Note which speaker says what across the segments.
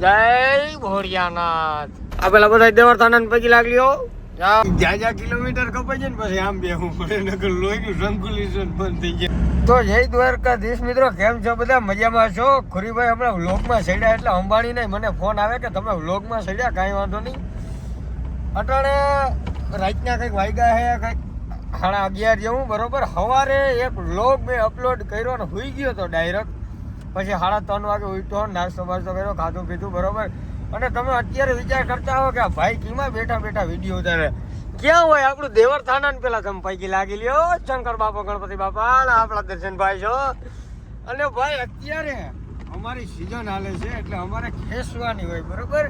Speaker 1: જય ભોળિયાનાથ. આ પેલા બધા દેવરથાના પૈકી લાગ્યો જ્યાં કિલોમીટર કપાઈ જાય ને પછી આમ બેહું પડે નકર લોહીનું સંકુલેશન બંધ થઈ જાય. તો જય દ્વારકાધીશ મિત્રો, કેમ છો બધા? મજામાં છો? ખુરીભાઈ હમણાં વ્લોગમાં સડ્યા એટલે અંબાણી નહીં મને ફોન આવે કે તમે વ્લોગમાં સડ્યા, કાંઈ વાંધો નહીં. અટાણે રાતના કંઈક વાગ્યા છે કંઈક 11:30 જેવું બરોબર. સવારે એક વ્લોગ મેં અપલોડ કર્યો ને સુઈ ગયો હતો ડાયરેક્ટ. પછી 3:30 વાગે ઉઠ્યો, નાસ્તો બાસ્તો કર્યો, ખાધું પીધું બરોબર. અને તમે અત્યારે વિચાર કરતા હો કે આ ભાઈ કીમાં બેઠા બેઠા વિડીયો ઉતારે, ક્યાં હોય આપણું દેવરથાના ને પેલા તમે પૈકી લાગી લ્યો શંકર બાપા ગણપતિ બાપા આપણા દર્શનભાઈ છો. અને ભાઈ અત્યારે અમારી સિઝન હાલે છે એટલે અમારે ખેસવાની હોય બરોબર.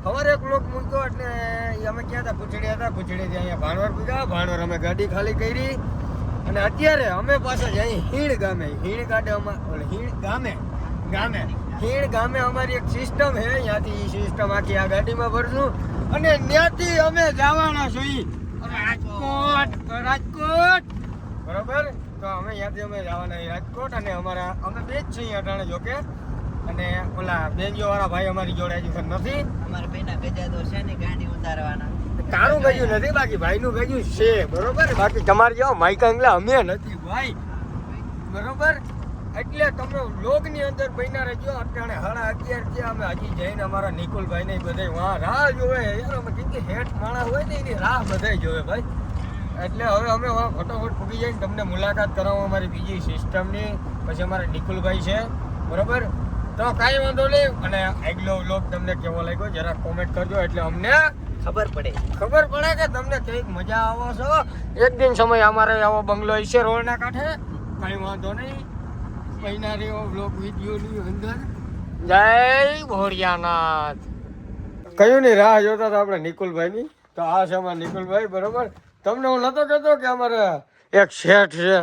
Speaker 1: સવારે એક લોક મૂક્યો એટલે અમે ક્યાં હતા, પૂછડી હતા, પૂછડીથી અહીંયા ભાણવર પૂગ્યા. ભાણવર અમે ગાડી ખાલી કરી અને અત્યારે અમે પાછા જઈએ હીણ ગામે. હીણ ગામે અમારી એક સિસ્ટમ છે, ત્યાંથી એ સિસ્ટમ આખી આ ગાડીમાં ભરશું અને ત્યાંથી અમે જવાના છીએ રાજકોટ બરોબર. તો અમે ત્યાંથી અમે જવાના રાજકોટ અને અમારા અમે બે જ છીએ અટાણે જોકે. અને ઓલા બેનજો વાળા ભાઈ અમારી જોડે હજુ નથી.
Speaker 2: અમારા બેના ગજા તો છે ને ગાડી ઉતારવાના.
Speaker 1: તારું ગયું નથી, બાકી ભાઈનું ગયું છે બરોબર. બાકી તમારે જેવો માઇકા અંગલા અમે નથી ભાઈ બરોબર. એટલે તમે વ્લોગની અંદર બન્યા રહેજો. અત્યારે 11:30 છે, અમે હજી જઈને અમારા નિકુલભાઈ ને બધા વાં રાહ જોવે યાર. અમે કેમ કે હેઠ માણસ હોય ને એની રાહ બધા જોવે ભાઈ. એટલે હવે અમે ફટાફટ પૂગી જઈને તમને મુલાકાત કરાવો અમારી બીજી સિસ્ટમની. પછી અમારા નિકુલભાઈ છે બરોબર. તો કાંઈ વાંધો નહીં. અને આગલો વ્લોગ તમને કેવો લાગ્યો જરા કોમેન્ટ કરજો એટલે અમને ખબર પડે કે તમને કઈક મજા આવો છો. એક દિન સમય અમારે આવો બંગલો છે રોડના કાંઠે, કાંઈ વાંધો નહીં. મહિના રહ્યો વ્લોગ વિડીયોની અંદર. જય ભોળિયાનાથ. કયું ની રાહ જોતા હતા આપણે નિકુલભાઈની. તો આ છે અમારા નિકુલભાઈ બરોબર. તમને હું નતો કહેતો કે અમારે એક શેઠ છે,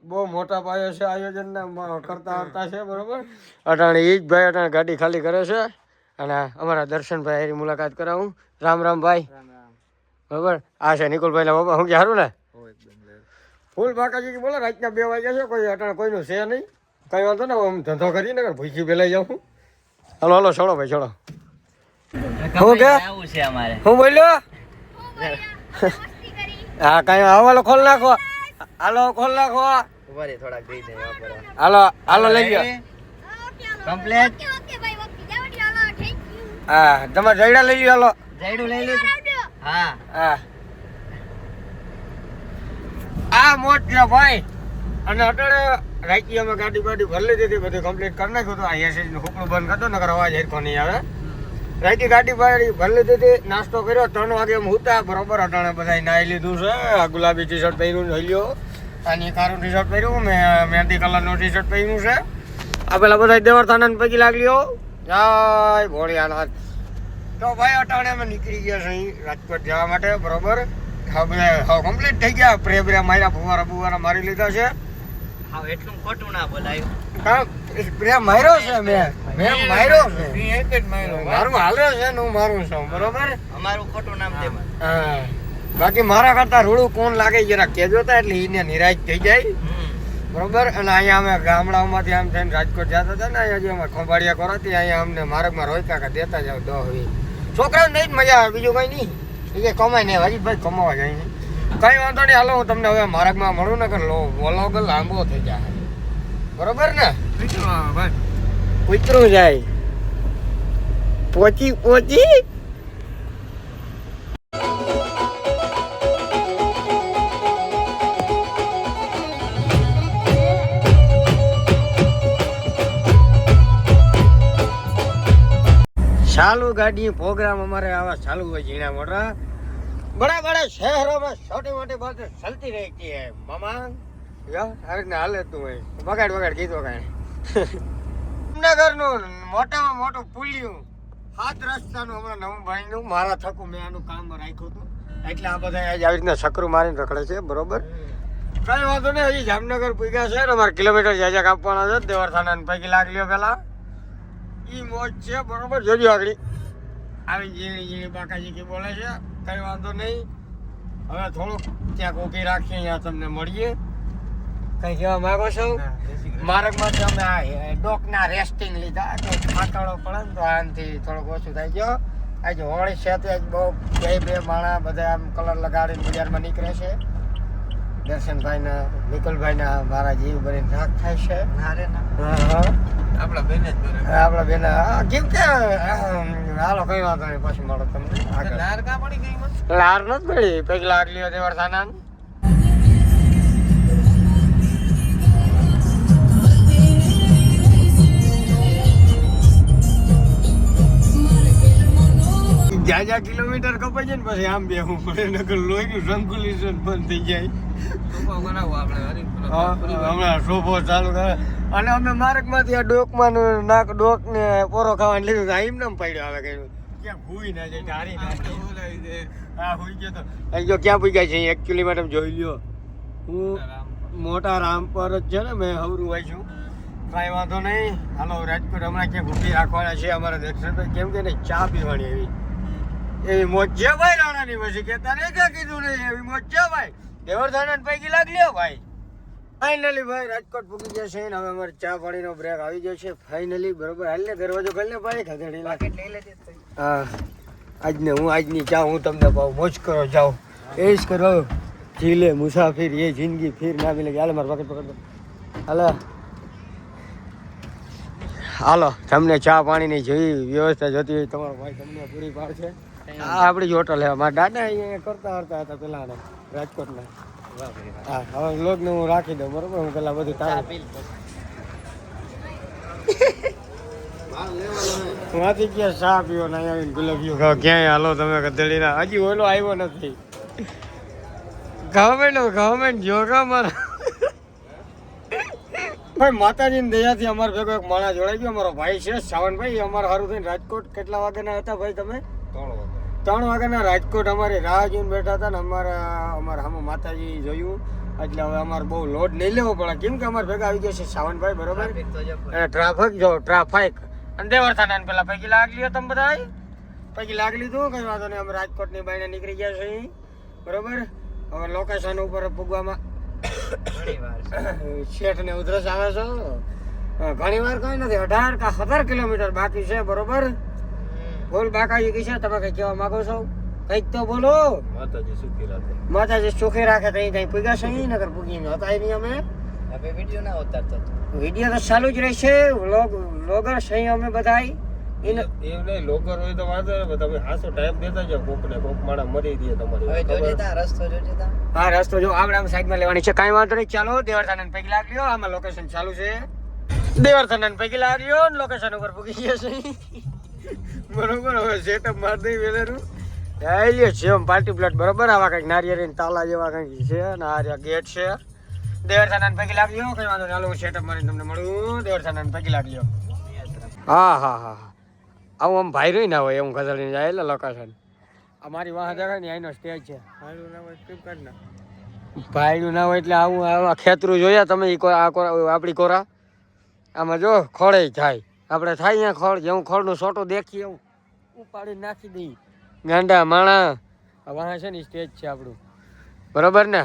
Speaker 1: બહુ મોટા પાયે છે, આયોજનના કરતા છે બરોબર. અટાણે એ જ ભાઈ અટાણે ગાડી ખાલી કરે છે અને અમારા દર્શનભાઈ એની મુલાકાત કરાવું. રામ રામ ભાઈ બરોબર. આ છે નિકુલભાઈના બાબા. હું કે સારું ને ફૂલ બાકાજી બોલો. રાતના 2 વાગ્યા છે, કોઈ અટાણે કોઈનું છે નહીં. કઈ વાંધો ને આમ ધંધો કરીને ભૂખી પેલાઈ જાઉં. હાલો હાલો છોડો ભાઈ છોડો. હું કે હું બોલ્યો હા કઈ હવાલો ખોલ નાખો. હાલો ખોલ નાખો. હાલો લઈ ગયો કમ્પ્લેટ. હા તમારે જયડા લઈ લ્યો. હાલો જયડું લઈ લો. હા હા આ મોટ છે ભાઈ. અને અટાણે રાઈકી અમે ગાડી ભરી લીધી હતી, બધું કમ્પ્લીટ કરી નાખ્યું હતું. આ એસએસનું હુકડું બંધ કરતો નકર અવાજ હેરખો નહીં આવે. રાઈકી ગાડી ભરી લીધી હતી, નાસ્તો કર્યો. 3 વાગે એમ હતા બરોબર. અટાણે બધા નાહી લીધું છે. આ ગુલાબી ટી શર્ટ પહેર્યું લઈ લ્યો. આની કારું ટી શર્ટ પહેર્યું, મેં મહેંદી કલરનું ટી શર્ટ પહેર્યું છે. આ પેલા બધા દેવરથાના પૈકી લાગ્યો. જય ભોળિયાનાથ. તો ભાઈ અટાણે અમે નીકળી ગયા છે રાજકોટ જવા માટે બરોબર. હવે કમ્પ્લીટ થઈ ગયા. પ્રે માર્યા, ફુવારા મારી લીધા છે.
Speaker 2: હા એટલું ખોટું ના બોલાયું.
Speaker 1: પ્રે માર્યો છે મેં માર્યો છે. એક જ માર્યો. મારું હાલે છે ને હું મારું છું બરોબર.
Speaker 2: અમારું ખોટું નામ દે.
Speaker 1: હા બાકી મારા કરતા રૂડું કોણ લાગે જરા કેજો તા એટલે એને નિરાશ થઈ જાય બરોબર. અને અહીંયા અમે ગામડાઓમાંથી આમ થઈને રાજકોટ જતા હતા ને, અહીંયા જે અમે ખંભાળિયા કરાતી અહીંયા અમને માર્ગમાં રોક્યા કે દેતા જાવ 10-20 છોકરાઓને નહીં જ મજા આવે, બીજું કઈ નહીં. એ કમાય નહીં હજીભાઈ કમાવા જાય નહીં. કઈ વાંધો નહીં. હાલો હું તમને હવે માર્ગમાં મળું ને કે વ્લોગ લાંબો થઈ જાય બરોબર ને. કૂતરું જાય પોચી ચાલુ ગાડી પ્રોગ્રામ અમારે આવા ચાલુ હોય ઝીણા મોટા बड़ा बड़ा शहरों में छोटी मोटी बातें चलती रहती है मामा. હાલે તું બગાડ કીધું કાંઈ. જામનગરનું મોટામાં મોટું પુલિયું 7 રસ્તાનું હમણાં નવું ભાઈનું મારા થકું મેં આનું કામ રાખ્યું હતું એટલે આ બધા આવી રીતના સકરું મારીને રખડે છે બરોબર. કઈ વાંધો નહીં. હજી જામનગર પૂગ્યા છે ને અમારે કિલોમીટર જ્યાં કાપવાના છે. દેવરથાના પૈકી લાગી લ્યો પેલા ઈ મોજ છે બરોબર. જોજો આગળ આવી ઝીણી બાકાજી કે બોલે છે. કઈ વાંધો નહીં. હવે થોડુંક ક્યાંક ઊભી રાખીએ, અહીંયા તમને મળીએ. કઈ કહેવા માંગો છો? માર્ગમાંથી અમે આ ડોકના રેસ્ટિંગ લીધા તો થાકાડો પડે ને તો આનાથી થોડુંક ઓછું થઈ ગયો. આજે હોળી છે તે બહુ બે માણા બધા આમ કલર લગાડીને બજારમાં નીકળે છે. દર્શનભાઈ ને નિકુલભાઈ ને મારા જીવ ભરીને થાક થાય છે. આપણા બેન કેમ કે હાલો કઈ વાંધો નહીં પછી મળો તમને. લાર નથી પડી પેલી લાર લ્યો દેવર થાના. જ્યાં કિલોમીટર કપાઈ જાય ને પછી આમ બેહવું પડે નકર લોહીનું સંકુલેશન બંધ થઈ જાય. હમણાં સોફો ચાલુ કરે અને અમે માર્ગમાંથી આ ડોકમાં ડોક ને પોરો ખાવાનું લીધું તો એમ નામ પડ્યો આવે કઈ ક્યાં ભૂઈ ના જાય હારી ના હા હોઈ ગયો તો અહીં જો ક્યાં પૂગ્યા છે એકચ્યુઅલી મેડમ જોઈ લ્યો હું મોટા રામ પર જ છે ને મેં હવરું હોય છું. કાંઈ વાંધો નહીં. હાલો રાજકોટ હમણાં ક્યાંક ઊભી રાખવાના છે અમારા દર્શનભાઈ કેમ કે નહીં ચા પીવાની એવી મોજ છે ભાઈ રાણાની પછી કે તને ક્યાં કીધું નહીં એવી મોજ છે ભાઈ. દેવરધાનન પૈકી લાગી લ્યો ભાઈ. ફાઇનલી ભાઈ રાજકોટ પૂકી ગયા છે ને હવે અમારે ચા પાણીનો બ્રેક આવી ગયો છે ફાઇનલી. બરોબર હાલ ને દરવાજો ખોલ ને ભાઈ ખદેડી લાગે. હા આજની ચા હું તમને પાઉં મોજ કરો જાઓ એ જ કરો જીલે મુસાફિર એ જિંદગી ફિર ના મિલે. હાલ મારે પકડ પકડ હાલો હાલો તમને ચા પાણીની જેવી વ્યવસ્થા જોતી હોય તમારો ભાઈ તમને પૂરી પાડશે. આ આપણી જ હોટલ છે. મારા દાદા અહીંયા કરતા હતા પેલા રાજકોટના. હા હવે લોગને હું રાખી દઉં બરોબર. હું પેલા બધું માંથી ક્યાં ચા પીવો ના આવીને ગુલાબીઓ ખાવ ક્યાંય હાલો તમે ગધેડીના. હજી ઓલો આવ્યો નથી. ગવર્મેન્ટ જોગા મારા ભાઈ માતાજીની દયાથી અમારા ભેગો એક માણસ જોડાઈ ગયો. અમારો ભાઈ છે સાવનભાઈ. અમારે સારું થઈને રાજકોટ કેટલા વાગ્યાના હતા ભાઈ તમે? 3 વાગ્યાના રાજકોટ અમારી રાહ જોઈને બેઠા હતા ને અમારા સામે માતાજી જોયું એટલે હવે અમારે બહુ લોડ નહીં લેવો પડે કેમ કે અમારે ભેગા આવી ગયા છે સાવનભાઈ બરોબર. ટ્રાફિક અને દેવરથાના પેલા પૈકી લાગ લ્યો તમે બધા પૈકી લાગ લીધું કઈ વાંધો નહીં. અમે રાજકોટની બાઈને નીકળી ગયા છે બરોબર. હવે લોકેશન ઉપર પૂગવામાં શેઠ ને ઉધરસ આવે છે. ઘણી વાર કઈ નથી 18 કે 17 કિલોમીટર બાકી છે બરોબર. બોલ બાકાજી કઈ છે તમે કઈ કહેવા માંગો છો? કઈક તો બોલો. માતાજી સુખી રાખે તઈ તઈ પૂગ્યા છે નગર પૂગી હતા નહીં અમે.
Speaker 2: હવે વિડિયો ના ઉતારતો.
Speaker 1: વિડિયો તો ચાલુ જ રહેશે. વ્લોગર છે અમે બધાય.
Speaker 3: એમ નહીં લોગર હોય તો વાંધો નહીં તમે હાસો ટાઈમ દેતા જાવ કોક ને કોક માણા મરી દે તમારી.
Speaker 2: હવે જોજે તા રસ્તો જોજે તા.
Speaker 1: હા રસ્તો જો આપણે આમ સાઈડમાં લેવાની છે. કાંઈ વાંધો નહીં. ચાલો દેવરથાનન પૈકી લાગ લ્યો. આમાં લોકેશન ચાલુ છે. દેવરથાનન પૈકી લાગ લ્યો ને લોકેશન ઉપર પૂગી ગયા છે બરોબર. હવે સેટઅપ માર દઈ વેલેરું લ્યો છે એમ પાર્ટી પ્લોટ બરોબર. આવા કંઈક નારિયેળી તાલા જેવા કંઈક છે ને આ ગેટ છે. દેવરથાનન પૈકી લાગ લ્યો. કઈ વાંધો નહીં. હાલો સેટઅપ મારીને તમને મળું. દેવરથાનન પૈકી લાગ લ્યો. હા હા હા આવું આમ ભાઈ રહી ના હોય એવું ગધડીને જાય એટલે લોકેશન. અમારી વાહ દેખાય ને અહીંનો સ્ટેજ છે. ભાઈનું ના હોય ફ્લિપકાર્ટ ના ભાઈનું ના હોય એટલે આવું આવા ખેતરું જોયા તમે આપણી કોરા આમાં જો ખોળે થાય આપણે થાય અહીંયા ખોળ જેવું ખોળનું સોટું દેખીએ એવું ઉપાડી નાખી દઈએ ગાંડા માણા. વાહ છે ને સ્ટેજ છે આપણું બરોબર ને.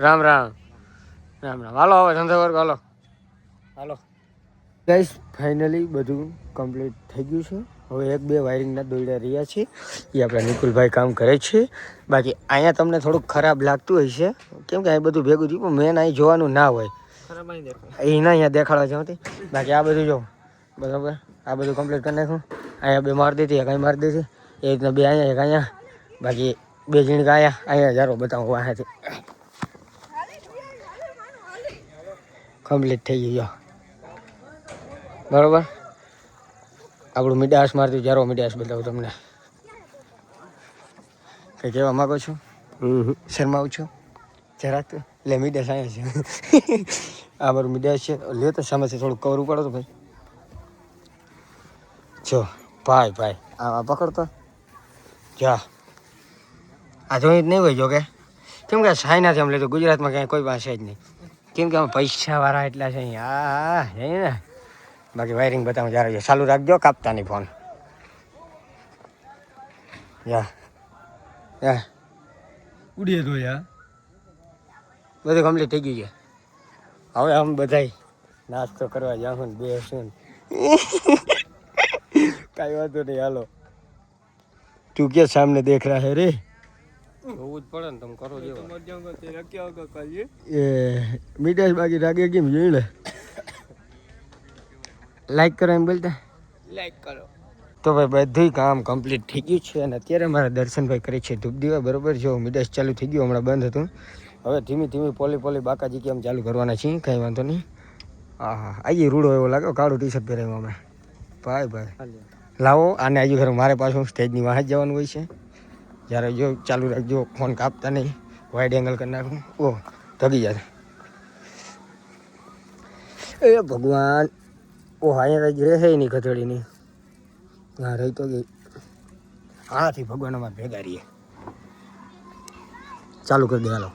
Speaker 1: રામ રામ રામ રામ. હાલો હવે ધંધો વર્ગ હાલો હાલો ગાઈસ ફાઇનલી બધું કમ્પ્લીટ થઈ ગયું છે. હવે 1-2 વાયરિંગના દોરડા રહ્યા છે એ આપણા નિકુલભાઈ કામ કરે છે. બાકી અહીંયા તમને થોડુંક ખરાબ લાગતું હોય છે કેમ કે અહીં બધું ભેગું થયું પણ મેન અહીં જોવાનું ના હોય એના અહીંયા દેખાડવા જવાથી. બાકી આ બધું જો બરાબર આ બધું કમ્પ્લીટ કરી નાખ્યું. અહીંયા 2 મારી દીધી એક અહીં મારી દીધી એ રીતના 2 અહીંયા એક અહીંયા. બાકી 2 ઝીણકા અહીંયા જારો બતાવું અહીંયાથી કમ્પ્લીટ થઈ ગયું બરોબર. આપણું મીડાસ મારતી જારો મીડાસ બતાવું તમને. કઈ કહેવા માંગો છો? શરમાવું છું જરાક એટલે મીડાસ અહીંયા છે આ મારું મીડાસ છે. લે તો સામેથી થોડુંક કવર પડો તો ભાઈ જો ભાઈ આ પકડતો જા આ જોઈ જ નહીં હોય જો કે કેમ કે ચાઇનાથી આમ લીધું. ગુજરાતમાં ક્યાંય કોઈ પાસે જ નહીં કેમ કે અમે પૈસાવાળા એટલા છે હા છે ને. બાકી વાયરિંગ બતાવું જ્યારે ચાલુ રાખજો કાપતા નહીં ફોન. ઉડીએ તો યાર બધું કમ્પ્લીટ થઈ ગયું છે. હવે આમ બધાય નાસ્તો કરવા જાઉં ને બેસું કાંઈ વાંધો નહીં હાલો તું કે સામને દેખ રહા હે રે
Speaker 3: જોવું જ પડે ને તમે કરો જેવા
Speaker 1: એ મીઠાઈ બાકી રાગે કેમ જોઈ લે લાઈક કરો એમ બોલતા
Speaker 2: લાઈક કરો.
Speaker 1: તો ભાઈ બધું કામ કમ્પ્લીટ થઈ ગયું છે અને અત્યારે મારા દર્શનભાઈ કરે છે ધૂપ દીવા બરોબર જો મીઠાઈ ચાલુ થઈ ગયું હમણાં બંધ હતું હવે ધીમી ધીમી પોલી બાકાજી કેમ ચાલુ કરવાના છીએ કાંઈ વાંધો નહીં હા હા આઈએ રૂડો એવો લાગે કાળું ટી શર્ટ પહેરાવ્યું અમે ભાઈ લાવો આને આજુ ખરું મારે પાછું સ્ટેજની વાહ જ જવાનું હોય છે જ્યારે જો ચાલુ રાખજો ફોન કાપતા નહીં વાઇડ એંગલ કરી નાખું ઓહ થકી જાય એ ભગવાન ઓહ અહીંયા જ રહે નહીં ખતડીની હા રહી તો ગઈ આનાથી ભગવાન અમારે ભેગા રહીએ ચાલુ કરી દે હાલો